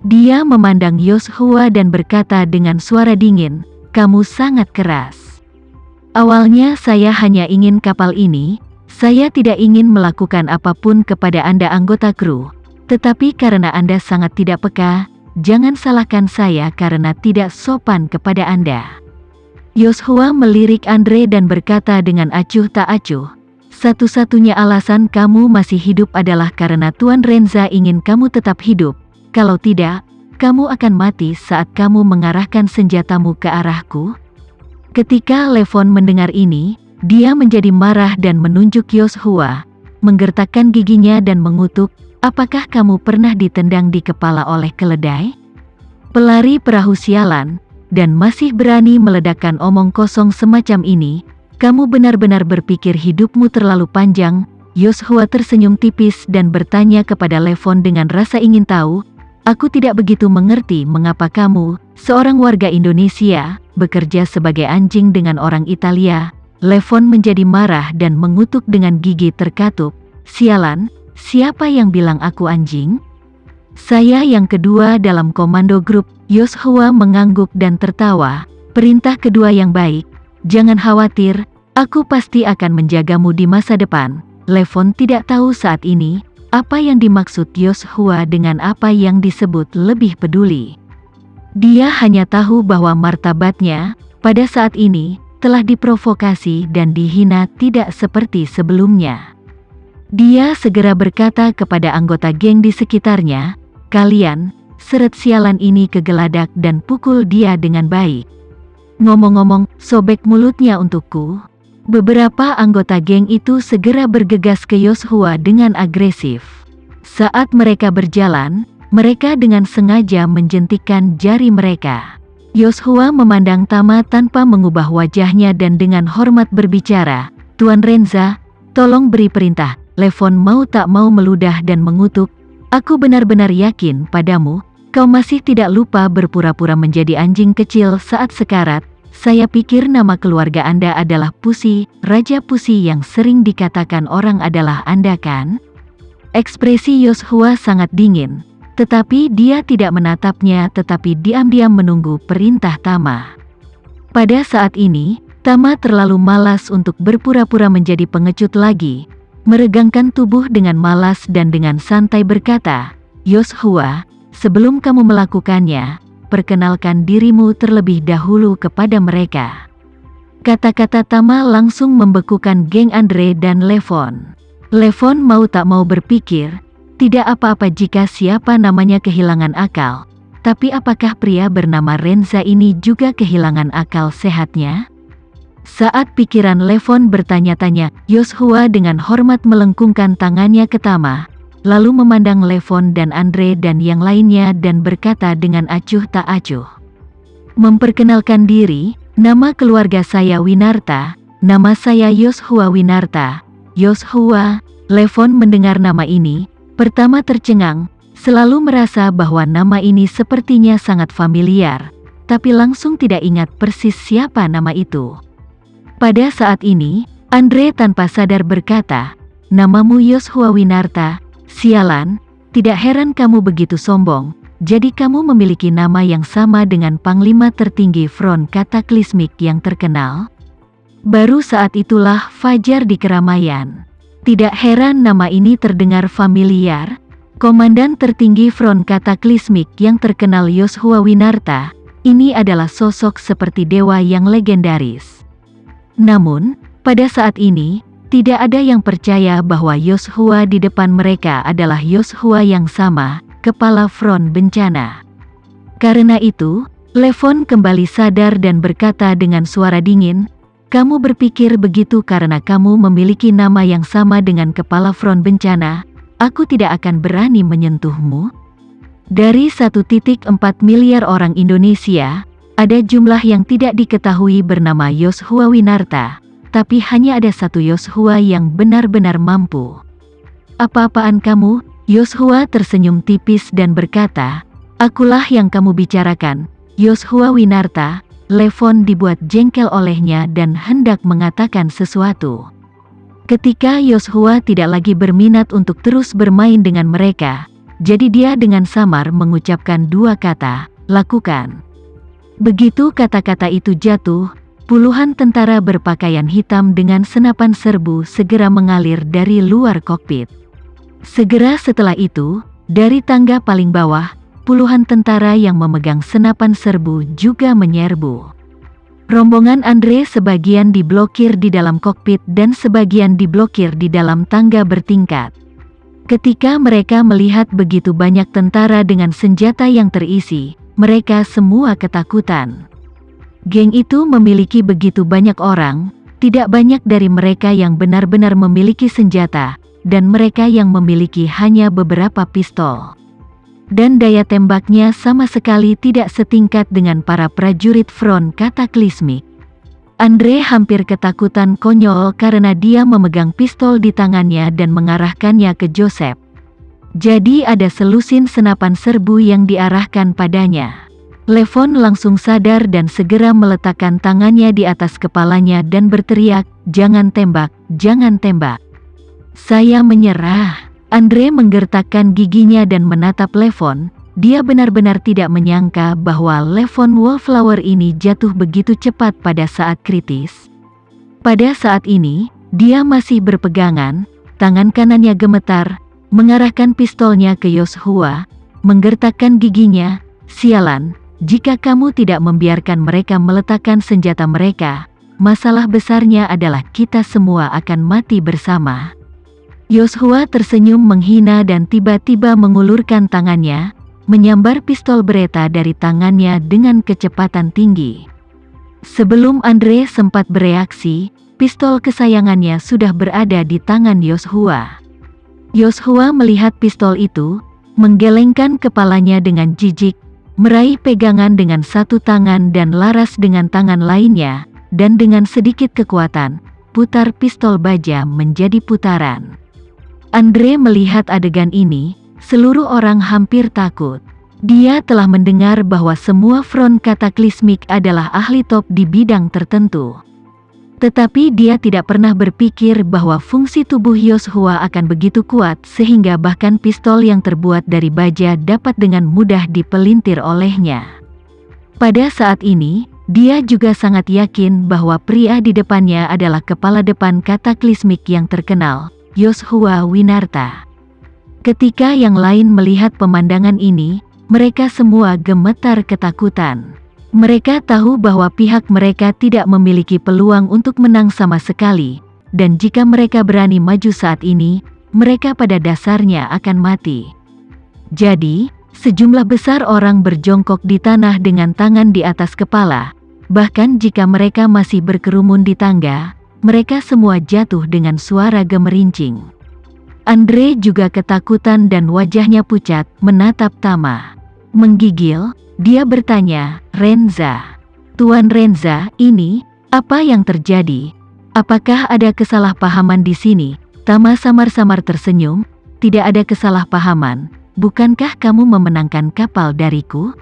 Dia memandang Yoshua dan berkata dengan suara dingin, "Kamu sangat keras. Awalnya saya hanya ingin kapal ini, saya tidak ingin melakukan apapun kepada Anda anggota kru. Tetapi karena Anda sangat tidak peka, jangan salahkan saya karena tidak sopan kepada Anda." Yoshua melirik Andre dan berkata dengan acuh tak acuh, "Satu-satunya alasan kamu masih hidup adalah karena Tuan Renza ingin kamu tetap hidup. Kalau tidak, kamu akan mati saat kamu mengarahkan senjatamu ke arahku." Ketika Levon mendengar ini, dia menjadi marah dan menunjuk Yoshua, menggertakkan giginya dan mengutuk, "Apakah kamu pernah ditendang di kepala oleh keledai? Pelari perahu sialan, dan masih berani meledakkan omong kosong semacam ini? Kamu benar-benar berpikir hidupmu terlalu panjang?" Yoshua tersenyum tipis dan bertanya kepada Levon dengan rasa ingin tahu, "Aku tidak begitu mengerti mengapa kamu, seorang warga Indonesia, bekerja sebagai anjing dengan orang Italia." Levon menjadi marah dan mengutuk dengan gigi terkatup, "Sialan, siapa yang bilang aku anjing? Saya yang kedua dalam komando grup." Yoshua mengangguk dan tertawa, "Perintah kedua yang baik. Jangan khawatir, aku pasti akan menjagamu di masa depan." Levon tidak tahu saat ini apa yang dimaksud Yoshua dengan apa yang disebut lebih peduli. Dia hanya tahu bahwa martabatnya, pada saat ini, telah diprovokasi dan dihina tidak seperti sebelumnya. Dia segera berkata kepada anggota geng di sekitarnya, "Kalian, seret sialan ini ke geladak dan pukul dia dengan baik. Ngomong-ngomong, sobek mulutnya untukku." Beberapa anggota geng itu segera bergegas ke Yoshua dengan agresif. Saat mereka berjalan, mereka dengan sengaja menjentikkan jari mereka. Yoshua memandang Tama tanpa mengubah wajahnya dan dengan hormat berbicara, "Tuan Renza, tolong beri perintah." Levon mau tak mau meludah dan mengutuk, "Aku benar-benar yakin padamu, kau masih tidak lupa berpura-pura menjadi anjing kecil saat sekarat. Saya pikir nama keluarga Anda adalah Pusi, Raja Pusi yang sering dikatakan orang adalah Anda kan?" Ekspresi Yoshua sangat dingin, tetapi dia tidak menatapnya tetapi diam-diam menunggu perintah Tama. Pada saat ini, Tama terlalu malas untuk berpura-pura menjadi pengecut lagi, meregangkan tubuh dengan malas dan dengan santai berkata, "Yoshua, sebelum kamu melakukannya, perkenalkan dirimu terlebih dahulu kepada mereka." Kata-kata Tama langsung membekukan geng Andre dan Levon. Levon mau tak mau berpikir, tidak apa-apa jika siapa namanya kehilangan akal, tapi apakah pria bernama Renza ini juga kehilangan akal sehatnya? Saat pikiran Levon bertanya-tanya, Yoshua dengan hormat melengkungkan tangannya ke Tama, lalu memandang Levon dan Andre dan yang lainnya dan berkata dengan acuh tak acuh, "Memperkenalkan diri, nama keluarga saya Winarta, nama saya Yoshua Winarta." Yoshua, Levon mendengar nama ini, pertama tercengang, selalu merasa bahwa nama ini sepertinya sangat familiar, tapi langsung tidak ingat persis siapa nama itu. Pada saat ini, Andre tanpa sadar berkata, "Namamu Yoshua Winarta. Sialan, tidak heran kamu begitu sombong, jadi kamu memiliki nama yang sama dengan panglima tertinggi front kataklismik yang terkenal." Baru saat itulah fajar di keramaian. Tidak heran nama ini terdengar familiar. Komandan tertinggi front kataklismik yang terkenal Yoshua Winarta, ini adalah sosok seperti dewa yang legendaris. Namun, pada saat ini, tidak ada yang percaya bahwa Yoshua di depan mereka adalah Yoshua yang sama, kepala front bencana. Karena itu, Levon kembali sadar dan berkata dengan suara dingin, "Kamu berpikir begitu karena kamu memiliki nama yang sama dengan kepala front bencana, aku tidak akan berani menyentuhmu?" Dari 1,4 miliar orang Indonesia, ada jumlah yang tidak diketahui bernama Yoshua Winarta, tapi hanya ada satu Yoshua yang benar-benar mampu. "Apa-apaan kamu?" Yoshua tersenyum tipis dan berkata, "Akulah yang kamu bicarakan, Yoshua Winarta." Levon dibuat jengkel olehnya dan hendak mengatakan sesuatu. Ketika Yoshua tidak lagi berminat untuk terus bermain dengan mereka, jadi dia dengan samar mengucapkan dua kata, lakukan. Begitu kata-kata itu jatuh, puluhan tentara berpakaian hitam dengan senapan serbu segera mengalir dari luar kokpit. Segera setelah itu, dari tangga paling bawah, puluhan tentara yang memegang senapan serbu juga menyerbu. Rombongan Andre sebagian diblokir di dalam kokpit dan sebagian diblokir di dalam tangga bertingkat. Ketika mereka melihat begitu banyak tentara dengan senjata yang terisi, mereka semua ketakutan. Geng itu memiliki begitu banyak orang, tidak banyak dari mereka yang benar-benar memiliki senjata, dan mereka yang memiliki hanya beberapa pistol. Dan daya tembaknya sama sekali tidak setingkat dengan para prajurit front Cataclysmic. Andre hampir ketakutan konyol karena dia memegang pistol di tangannya dan mengarahkannya ke Joseph. Jadi ada selusin senapan serbu yang diarahkan padanya. Levon langsung sadar dan segera meletakkan tangannya di atas kepalanya dan berteriak, "Jangan tembak, jangan tembak. Saya menyerah." Andre menggertakkan giginya dan menatap Levon. Dia benar-benar tidak menyangka bahwa Levon Wallflower ini jatuh begitu cepat pada saat kritis. Pada saat ini, dia masih berpegangan, tangan kanannya gemetar, mengarahkan pistolnya ke Yoshua, menggertakkan giginya, "Sialan, jika kamu tidak membiarkan mereka meletakkan senjata mereka, masalah besarnya adalah kita semua akan mati bersama." Yoshua tersenyum menghina dan tiba-tiba mengulurkan tangannya, menyambar pistol Beretta dari tangannya dengan kecepatan tinggi. Sebelum Andre sempat bereaksi, pistol kesayangannya sudah berada di tangan Yoshua. Yoshua melihat pistol itu, menggelengkan kepalanya dengan jijik, meraih pegangan dengan satu tangan dan laras dengan tangan lainnya, dan dengan sedikit kekuatan, putar pistol baja menjadi putaran. Andre melihat adegan ini, seluruh orang hampir takut. Dia telah mendengar bahwa semua front Cataclysmic adalah ahli top di bidang tertentu. Tetapi dia tidak pernah berpikir bahwa fungsi tubuh Yoshua akan begitu kuat sehingga bahkan pistol yang terbuat dari baja dapat dengan mudah dipelintir olehnya. Pada saat ini, dia juga sangat yakin bahwa pria di depannya adalah kepala depan Cataclysmic yang terkenal, Yoshua Winarta. Ketika yang lain melihat pemandangan ini, mereka semua gemetar ketakutan. Mereka tahu bahwa pihak mereka tidak memiliki peluang untuk menang sama sekali, dan jika mereka berani maju saat ini, mereka pada dasarnya akan mati. Jadi, sejumlah besar orang berjongkok di tanah dengan tangan di atas kepala. Bahkan jika mereka masih berkerumun di tangga, mereka semua jatuh dengan suara gemerincing. Andre juga ketakutan dan wajahnya pucat, menatap Tama. Menggigil, dia bertanya, "Renza, Tuan Renza, ini, apa yang terjadi? Apakah ada kesalahpahaman di sini?" Tama samar-samar tersenyum, "Tidak ada kesalahpahaman, bukankah kamu memenangkan kapal dariku?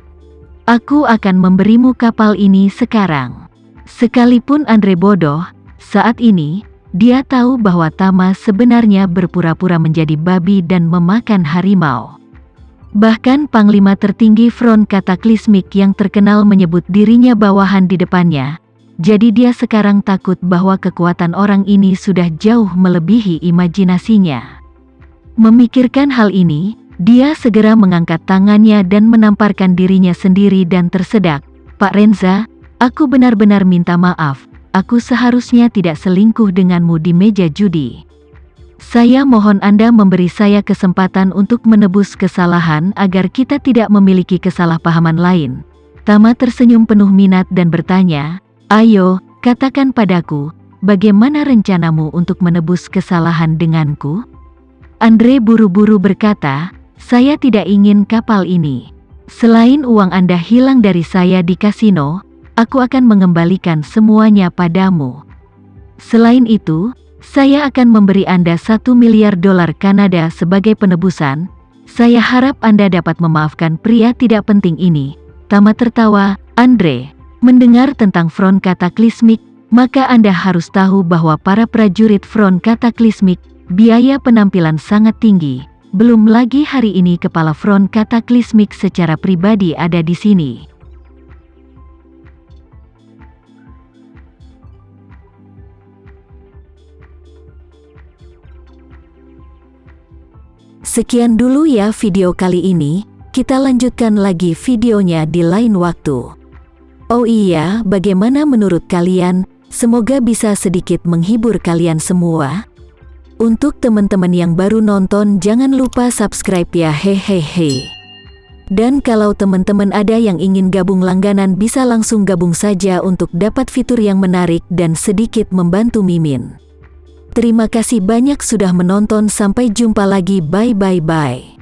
Aku akan memberimu kapal ini sekarang." Sekalipun Andre bodoh, saat ini, dia tahu bahwa Tama sebenarnya berpura-pura menjadi babi dan memakan harimau. Bahkan Panglima tertinggi front Cataclysmic yang terkenal menyebut dirinya bawahan di depannya. Jadi dia sekarang takut bahwa kekuatan orang ini sudah jauh melebihi imajinasinya. Memikirkan hal ini, dia segera mengangkat tangannya dan menamparkan dirinya sendiri dan tersedak, "Pak Renza, aku benar-benar minta maaf. Aku seharusnya tidak selingkuh denganmu di meja judi. Saya mohon Anda memberi saya kesempatan untuk menebus kesalahan agar kita tidak memiliki kesalahpahaman lain." Tama tersenyum penuh minat dan bertanya, "Ayo, katakan padaku, bagaimana rencanamu untuk menebus kesalahan denganku?" Andre buru-buru berkata, "Saya tidak ingin kapal ini. Selain uang Anda hilang dari saya di kasino, aku akan mengembalikan semuanya padamu. Selain itu, saya akan memberi Anda $1 miliar Kanada sebagai penebusan. Saya harap Anda dapat memaafkan pria tidak penting ini." Tama tertawa, "Andre, mendengar tentang front Cataclysmic, maka Anda harus tahu bahwa para prajurit front Cataclysmic, biaya penampilan sangat tinggi, Belum lagi hari ini kepala front Cataclysmic secara pribadi ada di sini. Sekian dulu ya video kali ini, kita lanjutkan lagi videonya di lain waktu. Oh iya, bagaimana menurut kalian? Semoga bisa sedikit menghibur kalian semua. Untuk teman-teman yang baru nonton jangan lupa subscribe ya, hehehe. Dan kalau teman-teman ada yang ingin gabung langganan bisa langsung gabung saja untuk dapat fitur yang menarik dan sedikit membantu Mimin. Terima kasih banyak sudah menonton, sampai jumpa lagi, bye.